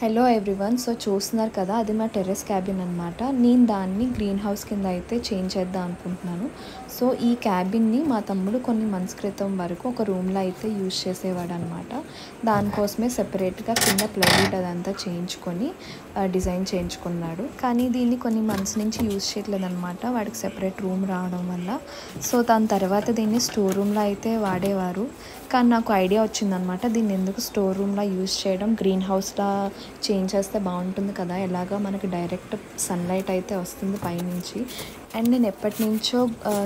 Hello everyone. So చూస్తున్నారు కదా, అది మా టెర్రస్ క్యాబిన్ అనమాట. నేను దాన్ని గ్రీన్ హౌస్ కింద అయితే చేంజ్ చేద్దాం అనుకుంటున్నాను. సో ఈ క్యాబిన్ని మా తమ్ముడు కొన్ని మంత్స్ క్రితం వరకు ఒక రూమ్లో అయితే యూజ్ చేసేవాడు అనమాట. దానికోసమే సెపరేట్గా కింద ప్లైవుడ్ అదంతా చేయించుకొని డిజైన్ చేయించుకున్నాడు. కానీ దీన్ని కొన్ని మంత్స్ నుంచి యూజ్ చేయట్లేదు అనమాట, వాడికి సెపరేట్ రూమ్ రావడం వల్ల. సో దాని తర్వాత దీన్ని స్టోర్ రూమ్లో అయితే వాడేవారు. కానీ నాకు ఐడియా వచ్చిందనమాట, దీన్ని ఎందుకు స్టోర్ రూమ్లో యూజ్ చేయడం, గ్రీన్ హౌస్లో చేంజ్ చేస్తే బాగుంటుంది కదా, ఎలాగా మనకి డైరెక్ట్ సన్లైట్ అయితే వస్తుంది పైనుంచి. అండ్ నేను ఎప్పటి నుంచో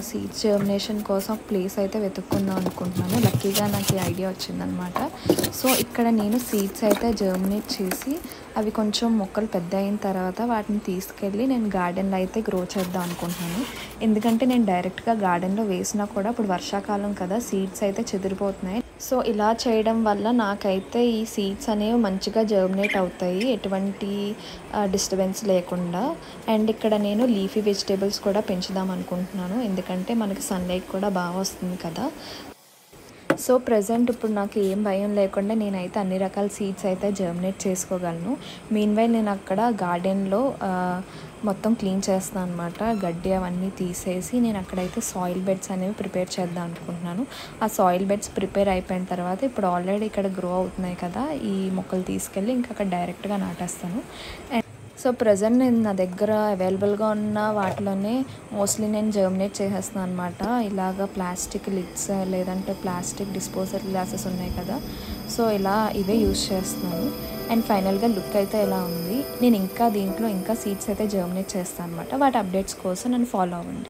సీడ్స్ జర్మినేషన్ కోసం ఒక ప్లేస్ అయితే వెతుక్కుందాం అనుకుంటున్నాను. లక్కీగా నాకు ఈ ఐడియా వచ్చిందనమాట. సో ఇక్కడ నేను సీడ్స్ అయితే జర్మినేట్ చేసి అవి కొంచెం మొక్కలు పెద్ద అయిన తర్వాత వాటిని తీసుకెళ్ళి నేను గార్డెన్లో అయితే గ్రో చేద్దాం అనుకుంటున్నాను. ఎందుకంటే నేను డైరెక్ట్గా గార్డెన్లో వేసినా కూడా ఇప్పుడు వర్షాకాలం కదా, సీడ్స్ అయితే చెదిరిపోతున్నాయి. సో ఇలా చేయడం వల్ల నాకైతే ఈ సీడ్స్ అనేవి మంచిగా జర్మినేట్ అవుతాయి, ఎటువంటి డిస్టర్బెన్స్ లేకుండా. అండ్ ఇక్కడ నేను లీఫీ వెజిటేబుల్స్ కూడా పెంచుదాం అనుకుంటున్నాను, ఎందుకంటే మనకి సన్లైట్ కూడా బాగా వస్తుంది కదా. సో ప్రజెంట్ ఇప్పుడు నాకు ఏం భయం లేకుండా నేనైతే అన్ని రకాల సీడ్స్ అయితే జర్మినేట్ చేసుకోగలను. మీన్వైల్ నేను అక్కడ గార్డెన్లో మొత్తం క్లీన్ చేస్తాను అనమాట. గడ్డి అవన్నీ తీసేసి నేను అక్కడైతే సాయిల్ బెడ్స్ అనేవి ప్రిపేర్ చేద్దాం అనుకుంటున్నాను. ఆ సాయిల్ బెడ్స్ ప్రిపేర్ అయిపోయిన తర్వాత ఇప్పుడు ఆల్రెడీ ఇక్కడ గ్రో అవుతున్నాయి కదా, ఈ మొక్కలు తీసుకెళ్ళి ఇంకా అక్కడ డైరెక్ట్గా నాటేస్తాను. సో ప్రజెంట్ నేను నా దగ్గర అవైలబుల్గా ఉన్న వాటిలోనే మోస్ట్లీ నేను జర్మినేట్ చేసేస్తాను అనమాట. ఇలాగ ప్లాస్టిక్ లిడ్స్ లేదంటే ప్లాస్టిక్ డిస్పోజల్ గ్లాసెస్ ఉన్నాయి కదా, సో ఇలా ఇవే యూజ్ చేస్తున్నాను. అండ్ ఫైనల్గా లుక్ అయితే ఎలా ఉంది. నేను ఇంకా దీంట్లో ఇంకా సీడ్స్ అయితే జర్మినేట్ చేస్తాను అనమాట. వాటి అప్డేట్స్ కోసం నన్ను ఫాలో అవ్వండి.